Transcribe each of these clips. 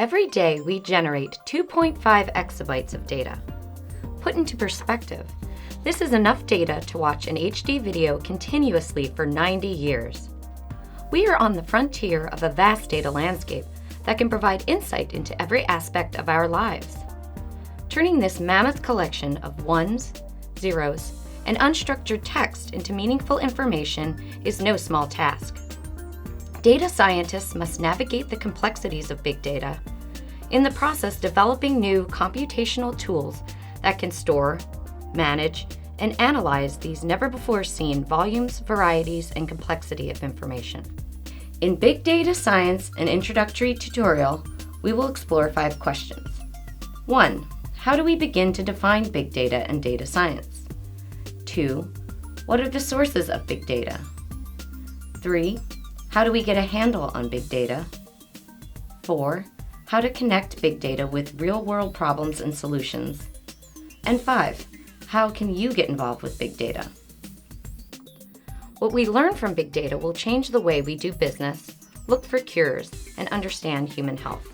Every day we generate 2.5 exabytes of data. Put into perspective, this is enough data to watch an HD video continuously for 90 years. We are on the frontier of a vast data landscape that can provide insight into every aspect of our lives. Turning this mammoth collection of ones, zeros, and unstructured text into meaningful information is no small task. Data scientists must navigate the complexities of big data, in the process developing new computational tools that can store, manage, and analyze these never-before-seen volumes, varieties, and complexity of information. In Big Data Science, an introductory tutorial, we will explore 5 questions. 1. How do we begin to define big data and data science? 2. What are the sources of big data? 3. How do we get a handle on big data? 4. How to connect big data with real-world problems and solutions? And 5. How can you get involved with big data? What we learn from big data will change the way we do business, look for cures, and understand human health.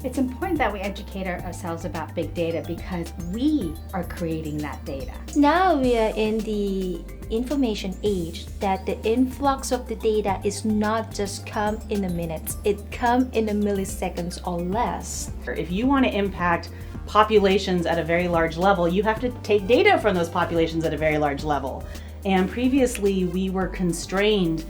It's important that we educate ourselves about big data because we are creating that data. Now we are in the information age that the influx of the data is not just come in a minute, it come in a milliseconds or less. If you want to impact populations at a very large level, you have to take data from those populations at a very large level. And previously we were constrained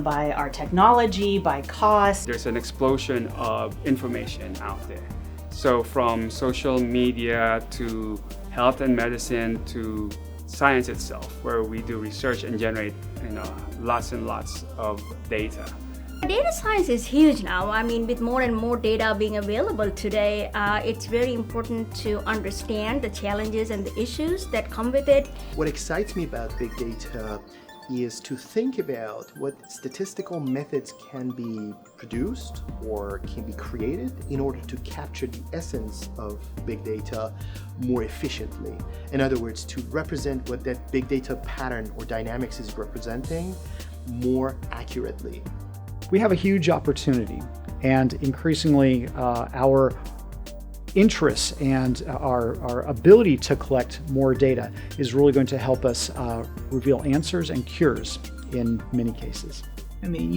by our technology, by cost. There's an explosion of information out there. So from social media to health and medicine to science itself, where we do research and generate lots and lots of data. Data science is huge now. I mean, with more and more data being available today, it's very important to understand the challenges and the issues that come with it. What excites me about big data is to think about what statistical methods can be produced or can be created in order to capture the essence of big data more efficiently. In other words, to represent what that big data pattern or dynamics is representing more accurately. We have a huge opportunity, and increasingly our interests and our ability to collect more data is really going to help us reveal answers and cures in many cases. I mean,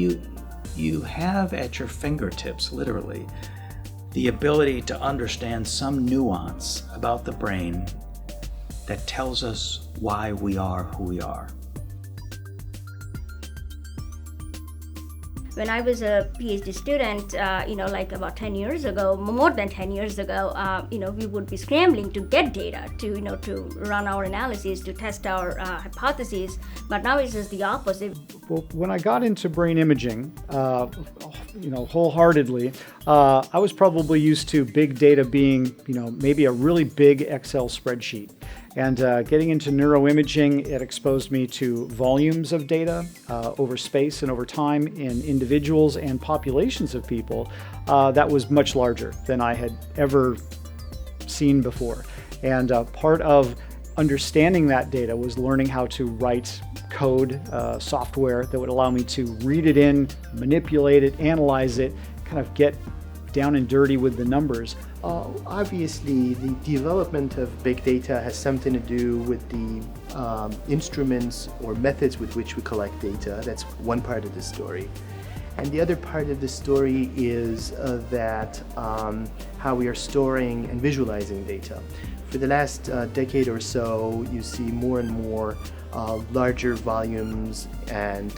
you have at your fingertips, literally, the ability to understand some nuance about the brain that tells us why we are who we are. When I was a PhD student, like about 10 years ago, more than 10 years ago, we would be scrambling to get data to run our analyses, to test our hypotheses. But now it's just the opposite. Well, when I got into brain imaging, wholeheartedly, I was probably used to big data being, maybe a really big Excel spreadsheet. And getting into neuroimaging, it exposed me to volumes of data over space and over time in individuals and populations of people that was much larger than I had ever seen before. And part of understanding that data was learning how to write code, software that would allow me to read it in, manipulate it, analyze it, kind of get down and dirty with the numbers. Obviously, the development of big data has something to do with the instruments or methods with which we collect data. That's one part of the story. And the other part of the story is that how we are storing and visualizing data. For the last decade or so, you see more and more larger volumes and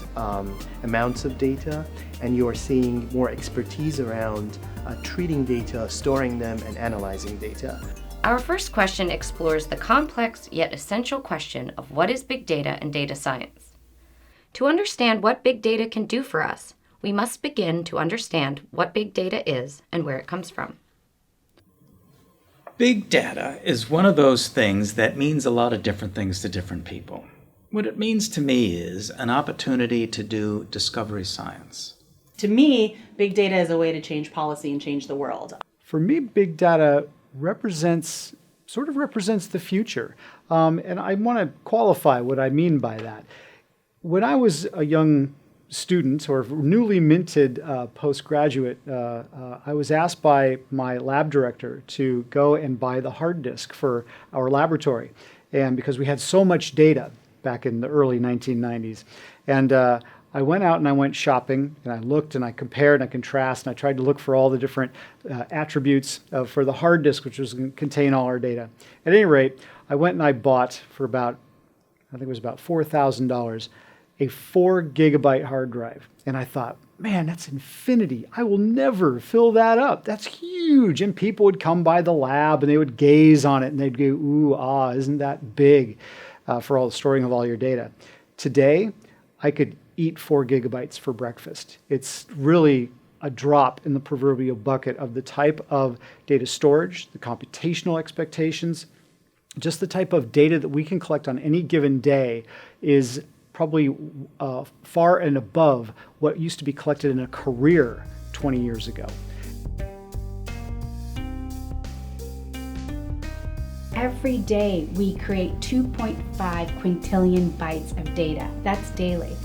amounts of data, and you are seeing more expertise around treating data, storing them, and analyzing data. Our first question explores the complex yet essential question of what is big data and data science. To understand what big data can do for us, we must begin to understand what big data is and where it comes from. Big data is one of those things that means a lot of different things to different people. What it means to me is an opportunity to do discovery science. To me, big data is a way to change policy and change the world. For me, big data represents the future. And I want to qualify what I mean by that. When I was a young student or newly minted postgraduate, I was asked by my lab director to go and buy the hard disk for our laboratory. And because we had so much data back in the early 1990s. And I went out and I went shopping, and I looked and I compared and I contrasted, and I tried to look for all the different attributes for the hard disk, which was going to contain all our data. At any rate, I went and I bought for about, I think it was about $4,000, a 4 gigabyte hard drive. And I thought, man, that's infinity. I will never fill that up. That's huge. And people would come by the lab and they would gaze on it and they'd go, ooh, ah, isn't that big for all the storing of all your data. Today, I could eat 4 gigabytes for breakfast. It's really a drop in the proverbial bucket of the type of data storage, the computational expectations, just the type of data that we can collect on any given day is probably far and above what used to be collected in a career 20 years ago. Every day we create 2.5 quintillion bytes of data. That's daily.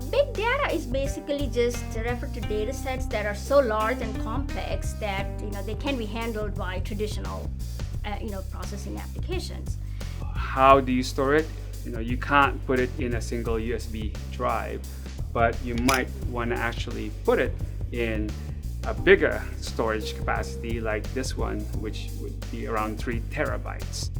Big data is basically just refer to data sets that are so large and complex that they can be handled by traditional processing applications. How do you store it? You can't put it in a single USB drive, but you might want to actually put it in a bigger storage capacity like this one, which would be around 3 terabytes.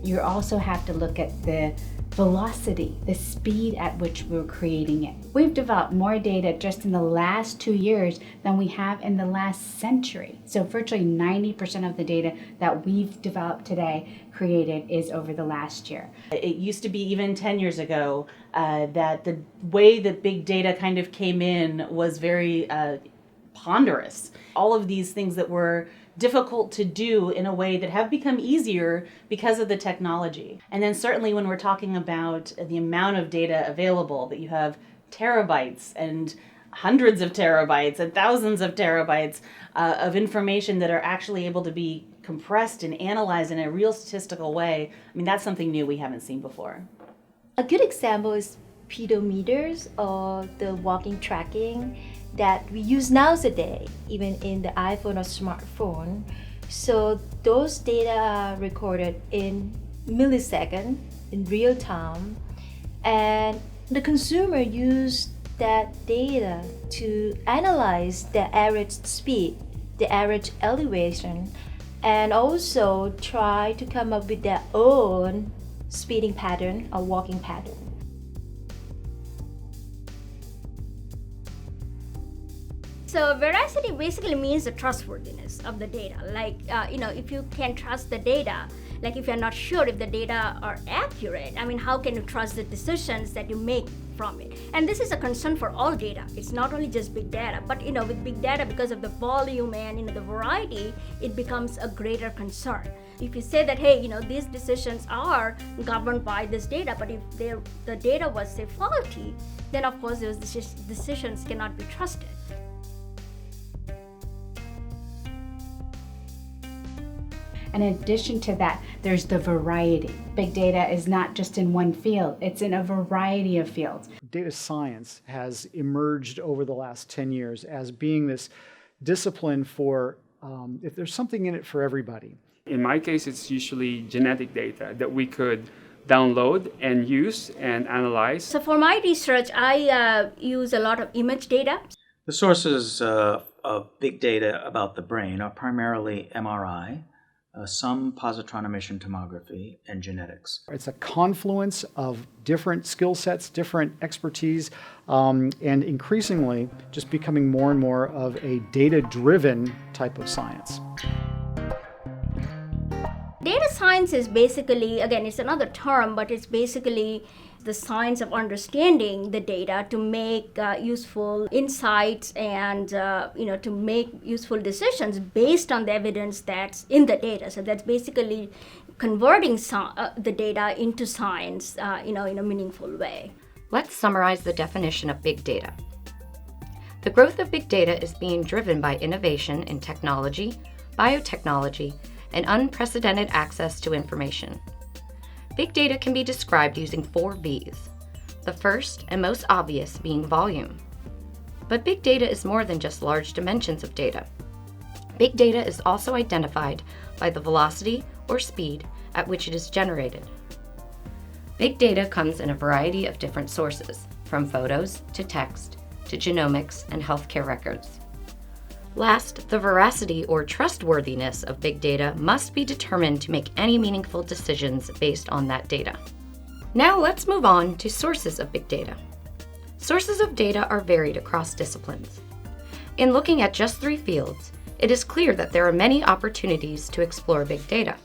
You also have to look at the velocity, the speed at which we're creating it. We've developed more data just in the last 2 years than we have in the last century. So virtually 90% of the data that we've developed today, created, is over the last year. It used to be even 10 years ago that the way that big data kind of came in was very ponderous. All of these things that were difficult to do in a way that have become easier because of the technology. And then certainly when we're talking about the amount of data available, that you have terabytes and hundreds of terabytes and thousands of terabytes of information that are actually able to be compressed and analyzed in a real statistical way, I mean, that's something new we haven't seen before. A good example is pedometers, or the walking tracking that we use nowadays, even in the iPhone or smartphone. So those data are recorded in milliseconds, in real time, and the consumer use that data to analyze the average speed, the average elevation, and also try to come up with their own speeding pattern or walking pattern. So veracity basically means the trustworthiness of the data. Like, if you can trust the data, like if you're not sure if the data are accurate, I mean, how can you trust the decisions that you make from it? And this is a concern for all data. It's not only just big data, but with big data, because of the volume and the variety, it becomes a greater concern. If you say that, hey, these decisions are governed by this data, but if the data was, say, faulty, then of course those decisions cannot be trusted. And in addition to that, there's the variety. Big data is not just in one field, it's in a variety of fields. Data science has emerged over the last 10 years as being this discipline for, if there's something in it for everybody. In my case, it's usually genetic data that we could download and use and analyze. So for my research, I use a lot of image data. The sources of big data about the brain are primarily MRI, some positron emission tomography, and genetics. It's a confluence of different skill sets, different expertise, and increasingly just becoming more and more of a data-driven type of science. Data science is basically, again, it's another term, but it's basically the science of understanding the data to make useful insights and to make useful decisions based on the evidence that's in the data. So that's basically converting the data into science in a meaningful way. Let's summarize the definition of big data. The growth of big data is being driven by innovation in technology, biotechnology, and unprecedented access to information. Big data can be described using 4 V's: the first and most obvious being volume. But big data is more than just large dimensions of data. Big data is also identified by the velocity or speed at which it is generated. Big data comes in a variety of different sources, from photos to text to genomics and healthcare records. Last, the veracity or trustworthiness of big data must be determined to make any meaningful decisions based on that data. Now let's move on to sources of big data. Sources of data are varied across disciplines. In looking at just 3 fields, it is clear that there are many opportunities to explore big data.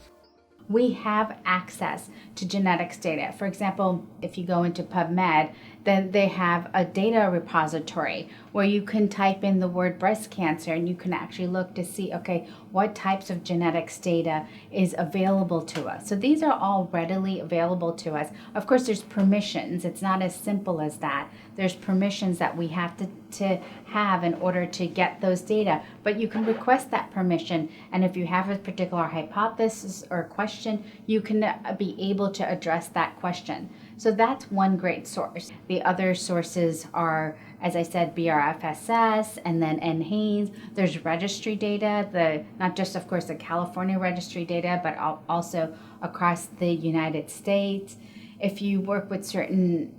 We have access to genetics data. For example, if you go into PubMed, then they have a data repository where you can type in the word breast cancer and you can actually look to see, okay, what types of genetics data is available to us. So these are all readily available to us. Of course, there's permissions. It's not as simple as that. There's permissions that we have to have in order to get those data, but you can request that permission, and if you have a particular hypothesis or question, you can be able to address that question. So that's one great source. The other sources are, as I said, BRFSS and then NHANES. There's registry data, not just, of course, the California registry data, but also across the United States. If you work with certain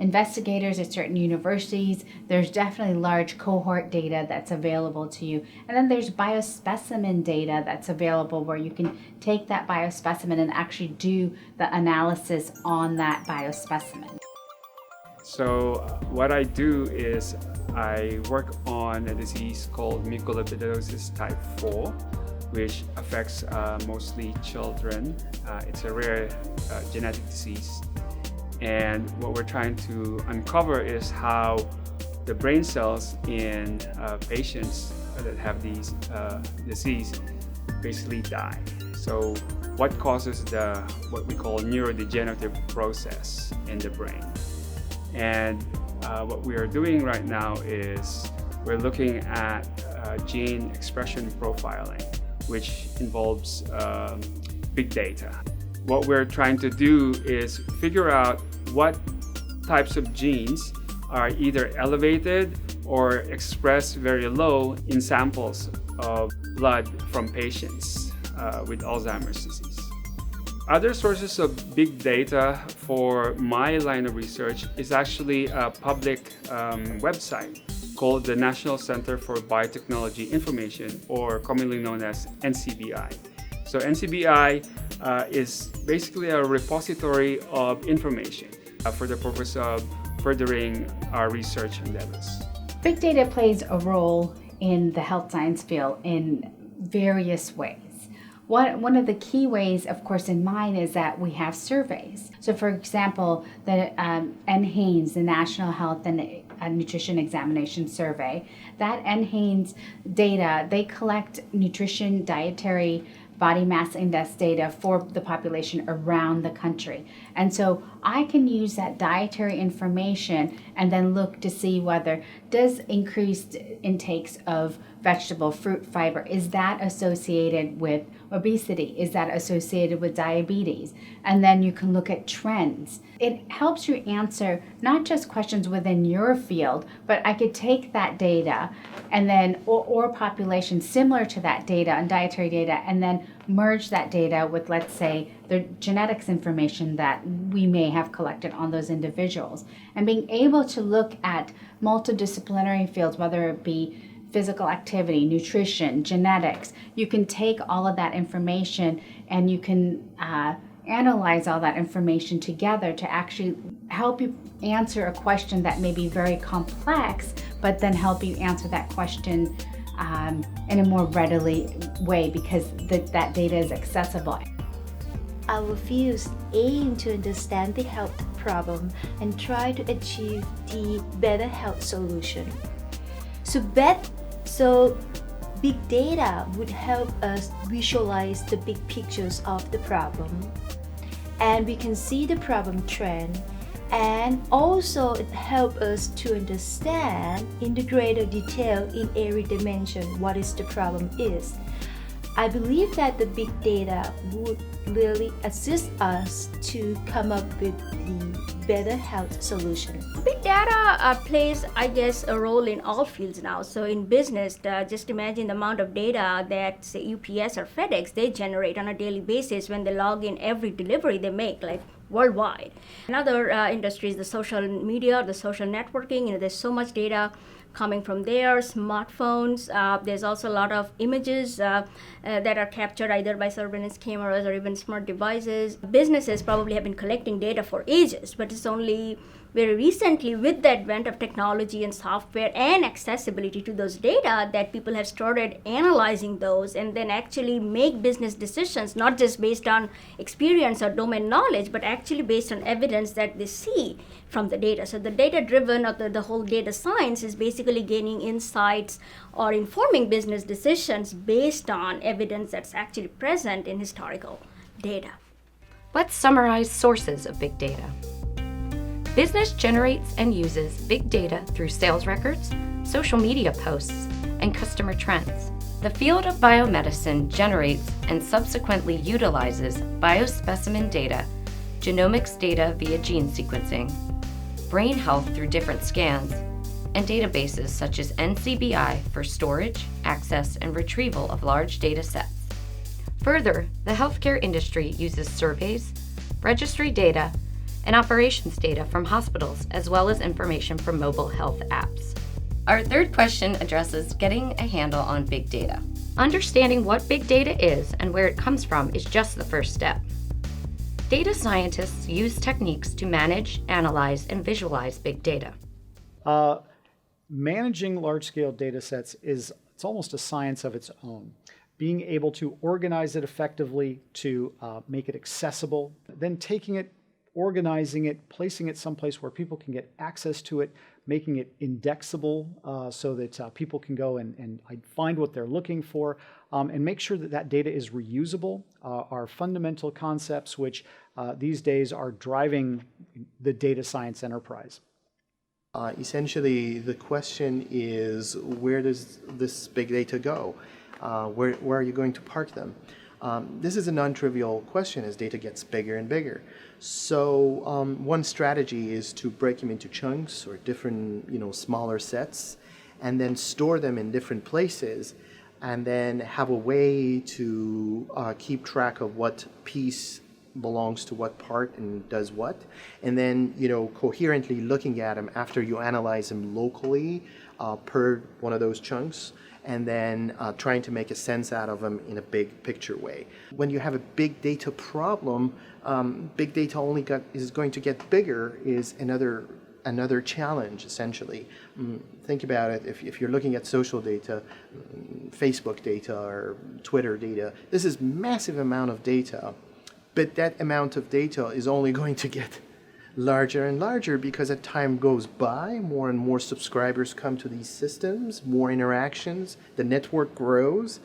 investigators at certain universities, there's definitely large cohort data that's available to you. And then there's biospecimen data that's available where you can take that biospecimen and actually do the analysis on that biospecimen. So what I do is I work on a disease called mucolipidosis type 4, which affects mostly children. It's a rare genetic disease. And what we're trying to uncover is how the brain cells in patients that have these disease basically die. So what causes what we call neurodegenerative process in the brain? And what we are doing right now is we're looking at gene expression profiling, which involves big data. What we're trying to do is figure out what types of genes are either elevated or expressed very low in samples of blood from patients with Alzheimer's disease. Other sources of big data for my line of research is actually a public website called the National Center for Biotechnology Information, or commonly known as NCBI. So NCBI is basically a repository of information for the purpose of furthering our research endeavors. Big data plays a role in the health science field in various ways. One of the key ways, of course, in mine is that we have surveys. So, for example, the NHANES, the National Health and Nutrition Examination Survey, that NHANES data, they collect nutrition, dietary, body mass index data for the population around the country. And so I can use that dietary information and then look to see whether does increased intakes of vegetable, fruit, fiber, is that associated with obesity? Is that associated with diabetes? And then you can look at trends. It helps you answer not just questions within your field, but I could take that data and then, or population similar to that data and dietary data, and then merge that data with, let's say, the genetics information that we may have collected on those individuals. And being able to look at multidisciplinary fields, whether it be physical activity, nutrition, genetics, you can take all of that information and you can analyze all that information together to actually help you answer a question that may be very complex, but then help you answer that question in a more readily way because that data is accessible. Our fields aim to understand the health problem and try to achieve the better health solution. So big data would help us visualize the big pictures of the problem, and we can see the problem trend, and also it helps us to understand in the greater detail in every dimension what is the problem is. I believe that the big data would really assist us to come up with the better health solution. Big data plays, I guess, a role in all fields now. So in business, just imagine the amount of data that, say, UPS or FedEx, they generate on a daily basis when they log in every delivery they make, like worldwide. In other industries, the social media, the social networking, there's so much data coming from there, smartphones. There's also a lot of images that are captured either by surveillance cameras or even smart devices. Businesses probably have been collecting data for ages, but it's only very recently, with the advent of technology and software and accessibility to those data, that people have started analyzing those and then actually make business decisions, not just based on experience or domain knowledge, but actually based on evidence that they see from the data. So the data-driven, or the whole data science, is basically gaining insights or informing business decisions based on evidence that's actually present in historical data. Let's summarize sources of big data. Business generates and uses big data through sales records, social media posts, and customer trends. The field of biomedicine generates and subsequently utilizes biospecimen data, genomics data via gene sequencing, brain health through different scans, and databases such as NCBI for storage, access, and retrieval of large data sets. Further, the healthcare industry uses surveys, registry data, and operations data from hospitals, as well as information from mobile health apps. Our third question addresses getting a handle on big data. Understanding what big data is and where it comes from is just the first step. Data scientists use techniques to manage, analyze, and visualize big data. Managing large-scale data sets it's almost a science of its own. Being able to organize it effectively, to make it accessible, then taking it, organizing it, placing it someplace where people can get access to it, making it indexable so that people can go and find what they're looking for, and make sure that that data is reusable are fundamental concepts which these days are driving the data science enterprise. Essentially, the question is, where does this big data go? Where are you going to park them? This is a non-trivial question as data gets bigger and bigger. So one strategy is to break them into chunks or different, smaller sets, and then store them in different places, and then have a way to keep track of what piece belongs to what part and does what, and then coherently looking at them after you analyze them locally per one of those chunks, and then trying to make a sense out of them in a big picture way. When you have a big data problem, big data is going to get bigger is another challenge, essentially. Think about it, if you're looking at social data, Facebook data or Twitter data, this is massive amount of data, but that amount of data is only going to get larger and larger because as time goes by, more and more subscribers come to these systems, more interactions, the network grows.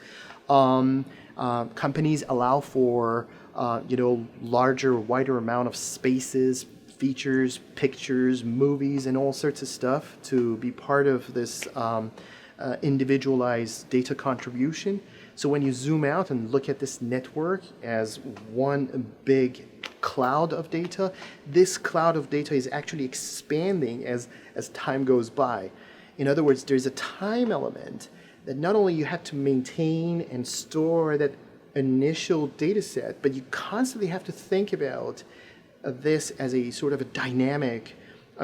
Companies allow for larger, wider amount of spaces, features, pictures, movies, and all sorts of stuff to be part of this individualized data contribution. So when you zoom out and look at this network as one big cloud of data, this cloud of data is actually expanding as time goes by. In other words, there's a time element that not only you have to maintain and store that initial data set, but you constantly have to think about this as a sort of a dynamic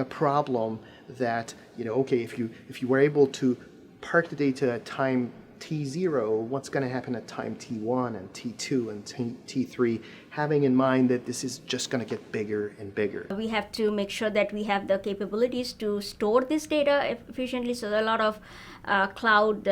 problem that, okay, if you were able to park the data at time T0, what's going to happen at time T1 and T2 and T3, having in mind that this is just going to get bigger and bigger. We have to make sure that we have the capabilities to store this data efficiently. So a lot of cloud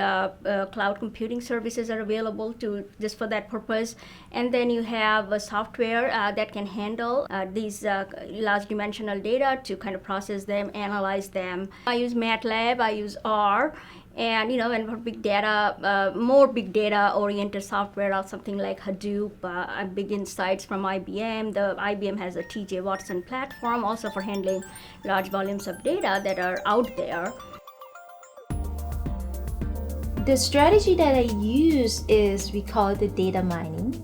computing services are available just for that purpose. And then you have a software that can handle these large dimensional data to kind of process them, analyze them. I use MATLAB, I use R. And and for big data, more big data oriented software or something like Hadoop, Big Insights from IBM. The IBM has a TJ Watson platform also for handling large volumes of data that are out there. The strategy that I use is, we call it the data mining.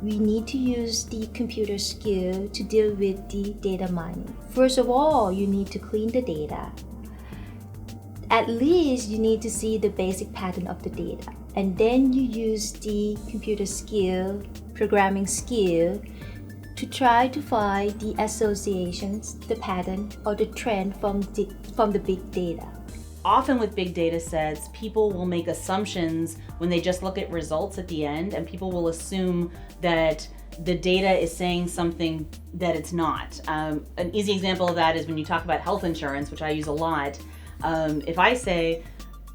We need to use the computer skill to deal with the data mining. First of all, you need to clean the data. At least you need to see the basic pattern of the data. And then you use the computer skill, programming skill, to try to find the associations, the pattern, or the trend from the big data. Often with big data sets, people will make assumptions when they just look at results at the end, and people will assume that the data is saying something that it's not. An easy example of that is when you talk about health insurance, which I use a lot. If I say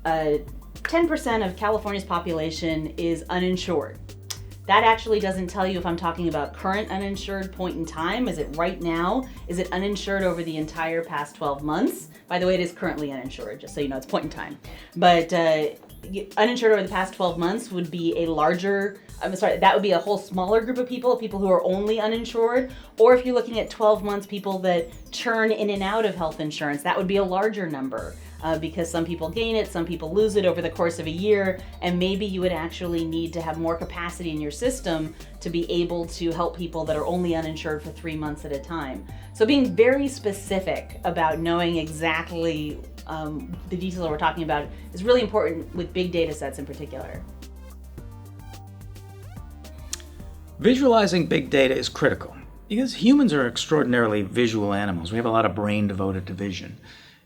10% of California's population is uninsured, that actually doesn't tell you if I'm talking about current uninsured point in time. Is it right now? Is it uninsured over the entire past 12 months? By the way, it is currently uninsured, just so you know, it's point in time. But uninsured over the past 12 months would be that would be a whole smaller group of people who are only uninsured. Or if you're looking at 12 months, people that churn in and out of health insurance, that would be a larger number. Because some people gain it, some people lose it over the course of a year, and maybe you would actually need to have more capacity in your system to be able to help people that are only uninsured for 3 months at a time. So being very specific about knowing exactly the details that we're talking about is really important with big data sets in particular. Visualizing big data is critical because humans are extraordinarily visual animals. We have a lot of brain devoted to vision.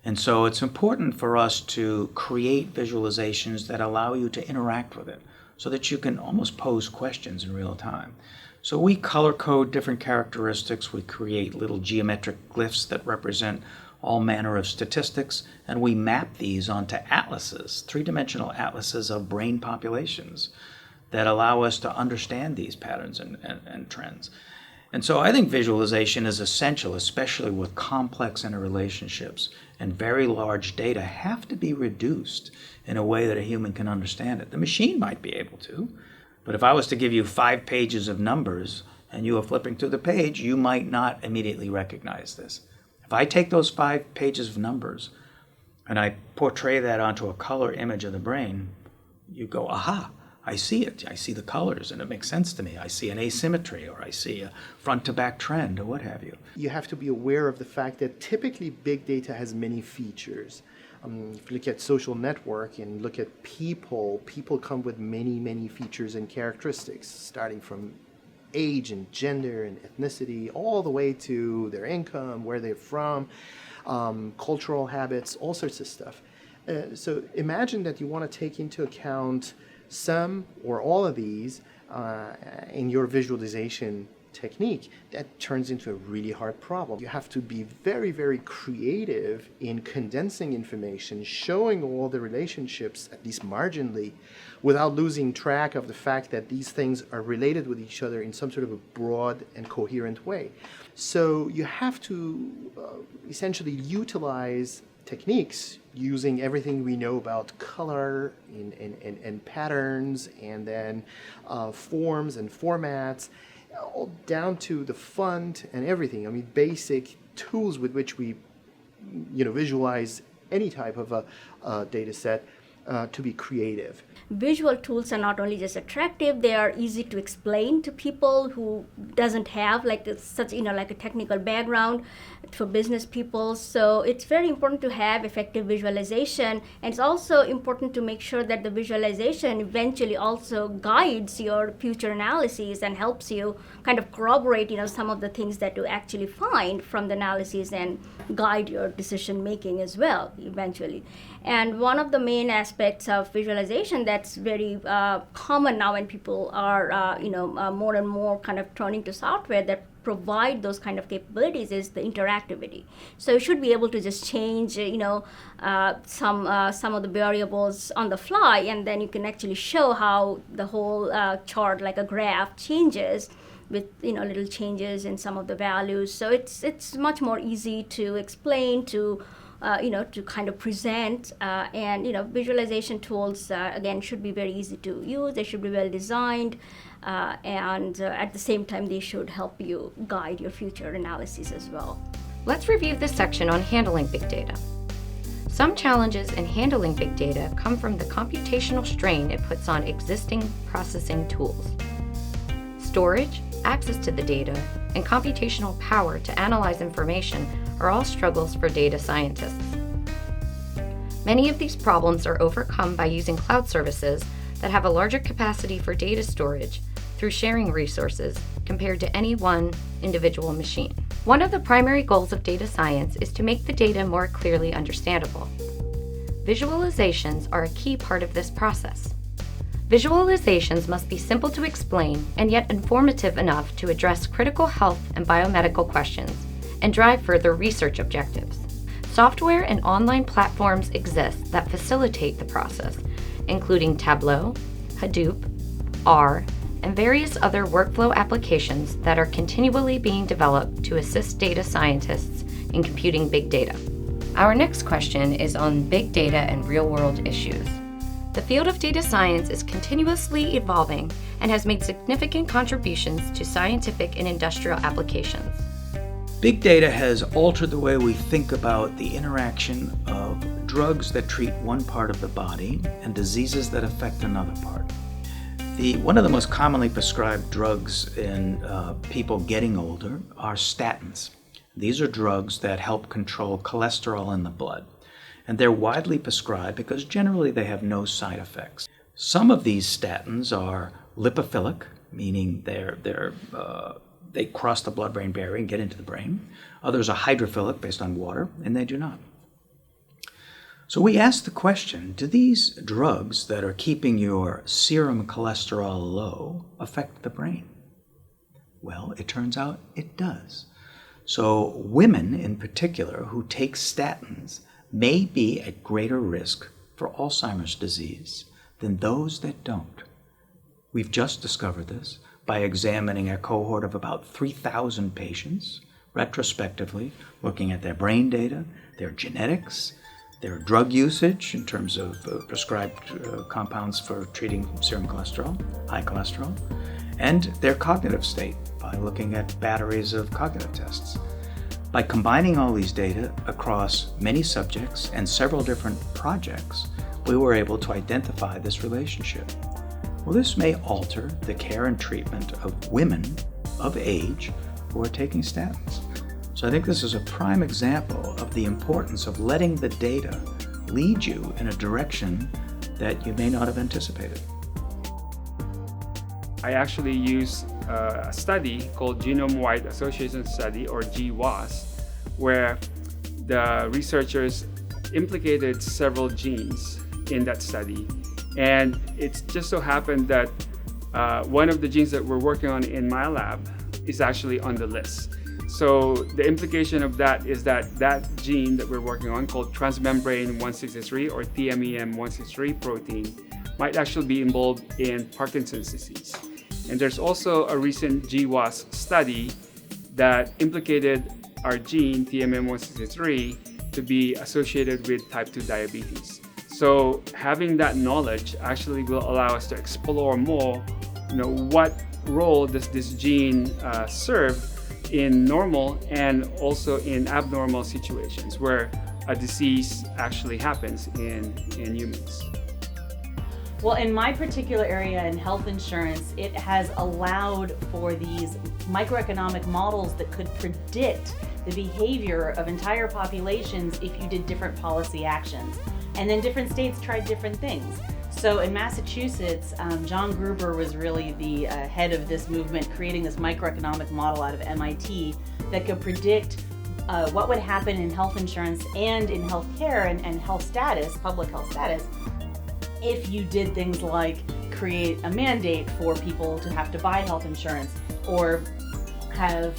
And so it's important for us to create visualizations that allow you to interact with it so that you can almost pose questions in real time. So we color code different characteristics. We create little geometric glyphs that represent all manner of statistics, and we map these onto atlases, three-dimensional atlases of brain populations that allow us to understand these patterns and trends. And so I think visualization is essential, especially with complex interrelationships, and very large data have to be reduced in a way that a human can understand it. The machine might be able to, but if I was to give you 5 pages of numbers and you were flipping through the page, you might not immediately recognize this. If I take those 5 pages of numbers and I portray that onto a color image of the brain, you go, aha, I see it. I see the colors and it makes sense to me. I see an asymmetry, or I see a front to back trend, or what have you. You have to be aware of the fact that typically big data has many features. If you look at social network and look at people come with many features and characteristics, starting from age and gender and ethnicity, all the way to their income, where they're from, cultural habits, all sorts of stuff. So imagine that you want to take into account some or all of these in your visualization technique. That turns into a really hard problem. You have to be very creative in condensing information, showing all the relationships, at least marginally, without losing track of the fact that these things are related with each other in some sort of a broad and coherent way. So you have to essentially utilize techniques using everything we know about color and patterns, and then forms and formats, all down to the font and everything. I mean, basic tools with which we visualize any type of a data set to be creative. Visual tools are not only just attractive, they are easy to explain to people who doesn't have like a technical background, for business people. So it's very important to have effective visualization, and it's also important to make sure that the visualization eventually also guides your future analyses and helps you kind of corroborate some of the things that you actually find from the analysis and guide your decision making as well eventually. And one of the main aspects of visualization that's very common now when people are more and more kind of turning to software that provide those kind of capabilities is the interactivity. So you should be able to just change some of the variables on the fly, and then you can actually show how the whole chart, like a graph, changes with little changes in some of the values. So it's much more easy to explain, to kind of present, and visualization tools again should be very easy to use. They should be well designed, and at the same time they should help you guide your future analysis as well. Let's review this section on handling big data. Some challenges in handling big data come from the computational strain it puts on existing processing tools. Storage, access to the data, and computational power to analyze information are all struggles for data scientists. Many of these problems are overcome by using cloud services that have a larger capacity for data storage through sharing resources compared to any one individual machine. One of the primary goals of data science is to make the data more clearly understandable. Visualizations are a key part of this process. Visualizations must be simple to explain and yet informative enough to address critical health and biomedical questions and drive further research objectives. Software and online platforms exist that facilitate the process, including Tableau, Hadoop, R, and various other workflow applications that are continually being developed to assist data scientists in computing big data. Our next question is on big data and real-world issues. The field of data science is continuously evolving and has made significant contributions to scientific and industrial applications. Big data has altered the way we think about the interaction of drugs that treat one part of the body and diseases that affect another part. One of the most commonly prescribed drugs in people getting older are statins. These are drugs that help control cholesterol in the blood, and they're widely prescribed because generally they have no side effects. Some of these statins are lipophilic, meaning they cross the blood-brain barrier and get into the brain. Others are hydrophilic, based on water, and they do not. So we ask the question, do these drugs that are keeping your serum cholesterol low affect the brain? Well, it turns out it does. So women in particular who take statins may be at greater risk for Alzheimer's disease than those that don't. We've just discovered this by examining a cohort of about 3,000 patients retrospectively, looking at their brain data, their genetics, their drug usage in terms of prescribed compounds for treating serum cholesterol, high cholesterol, and their cognitive state by looking at batteries of cognitive tests. By combining all these data across many subjects and several different projects, we were able to identify this relationship. Well, this may alter the care and treatment of women of age who are taking statins. So I think this is a prime example of the importance of letting the data lead you in a direction that you may not have anticipated. I actually use a study called Genome-Wide Association Study, or GWAS, where the researchers implicated several genes in that study. And it just so happened that one of the genes that we're working on in my lab is actually on the list. So the implication of that is that that gene that we're working on, called transmembrane 163 or TMEM 163 protein, might actually be involved in Parkinson's disease. And there's also a recent GWAS study that implicated our gene TMEM 163 to be associated with type 2 diabetes. So having that knowledge actually will allow us to explore more, what role does this gene serve in normal and also in abnormal situations where a disease actually happens in humans. Well, in my particular area in health insurance, it has allowed for these microeconomic models that could predict the behavior of entire populations if you did different policy actions. And then different states tried different things. So in Massachusetts, John Gruber was really the head of this movement, creating this microeconomic model out of MIT that could predict what would happen in health insurance and in healthcare and health status, public health status, if you did things like create a mandate for people to have to buy health insurance, or have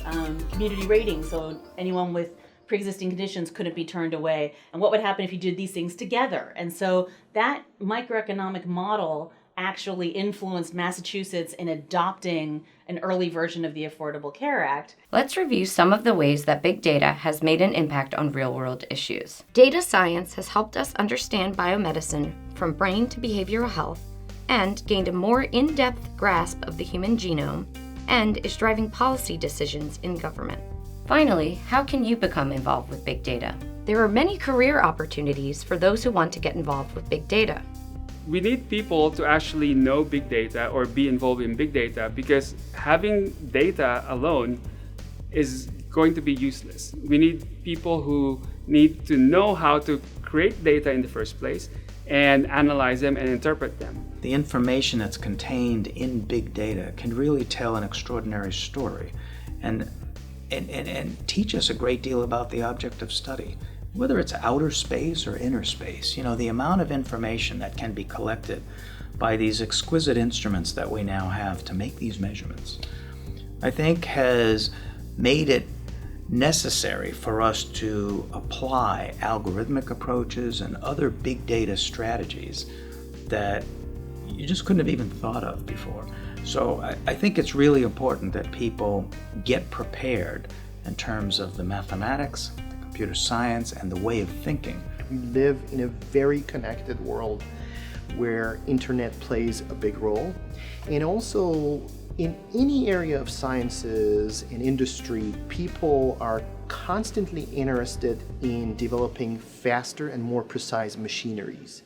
community ratings so anyone with pre-existing conditions couldn't be turned away, and what would happen if you did these things together. And so that microeconomic model actually influenced Massachusetts in adopting an early version of the Affordable Care Act. Let's review some of the ways that big data has made an impact on real-world issues. Data science has helped us understand biomedicine from brain to behavioral health, and gained a more in-depth grasp of the human genome, and is driving policy decisions in government. Finally, how can you become involved with big data? There are many career opportunities for those who want to get involved with big data. We need people to actually know big data or be involved in big data, because having data alone is going to be useless. We need people who need to know how to create data in the first place and analyze them and interpret them. The information that's contained in big data can really tell an extraordinary story and teach us a great deal about the object of study. Whether it's outer space or inner space, the amount of information that can be collected by these exquisite instruments that we now have to make these measurements, I think has made it necessary for us to apply algorithmic approaches and other big data strategies that you just couldn't have even thought of before. So I think it's really important that people get prepared in terms of the mathematics, the computer science, and the way of thinking. We live in a very connected world where internet plays a big role. And also in any area of sciences and industry, people are constantly interested in developing faster and more precise machineries.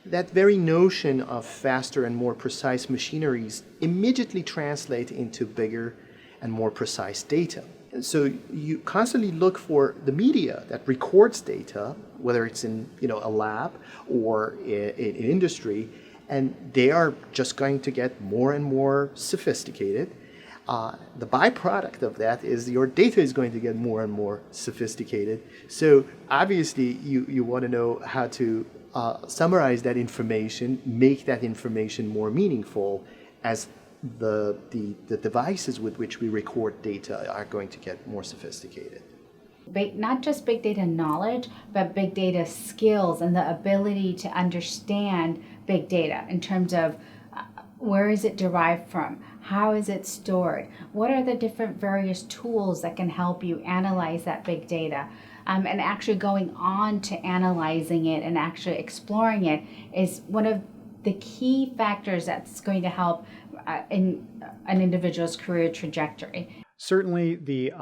That very notion of faster and more precise machineries immediately translate into bigger and more precise data. And so you constantly look for the media that records data, whether it's in a lab or in industry, and they are just going to get more and more sophisticated. The byproduct of that is your data is going to get more and more sophisticated. So obviously you want to know how to summarize that information, make that information more meaningful as the devices with which we record data are going to get more sophisticated. Not just big data knowledge, but big data skills and the ability to understand big data in terms of where is it derived from? How is it stored? What are the different various tools that can help you analyze that big data? And actually going on to analyzing it and actually exploring it is one of the key factors that's going to help in an individual's career trajectory. Certainly, the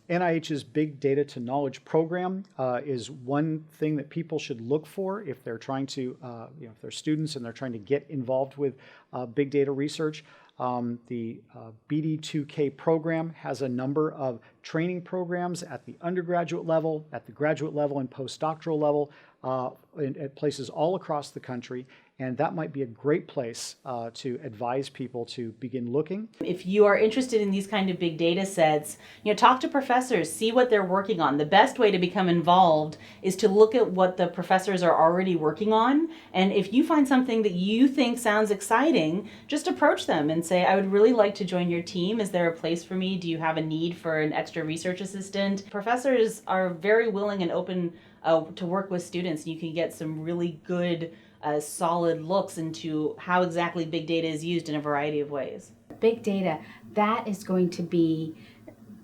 NIH's Big Data to Knowledge program is one thing that people should look for if they're trying to, if they're students and they're trying to get involved with big data research. The BD2K program has a number of training programs at the undergraduate level, at the graduate level, and postdoctoral level at places all across the country. And that might be a great place to advise people to begin looking. If you are interested in these kind of big data sets, talk to professors, see what they're working on. The best way to become involved is to look at what the professors are already working on. And if you find something that you think sounds exciting, just approach them and say, I would really like to join your team. Is there a place for me? Do you have a need for an extra research assistant? Professors are very willing and open to work with students. You can get some really good solid looks into how exactly big data is used in a variety of ways. Big data, that is going to be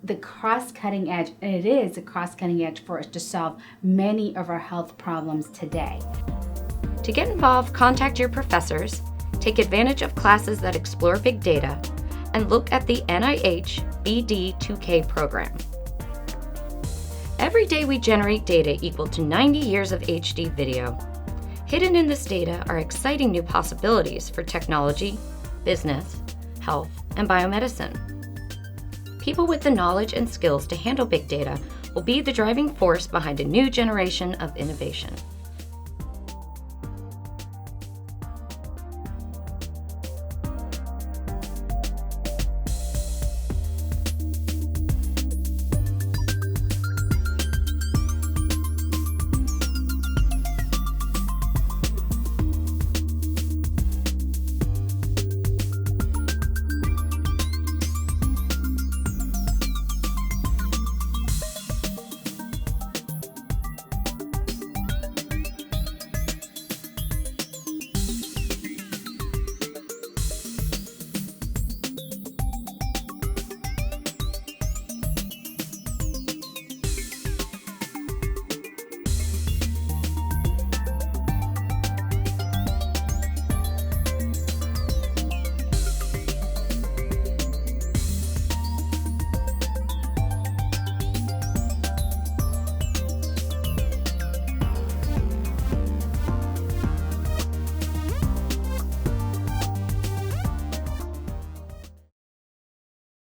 the cross-cutting edge, and it is a cross-cutting edge for us to solve many of our health problems today. To get involved, contact your professors, take advantage of classes that explore big data, and look at the NIH BD2K program. Every day we generate data equal to 90 years of HD video. Hidden in this data are exciting new possibilities for technology, business, health, and biomedicine. People with the knowledge and skills to handle big data will be the driving force behind a new generation of innovation.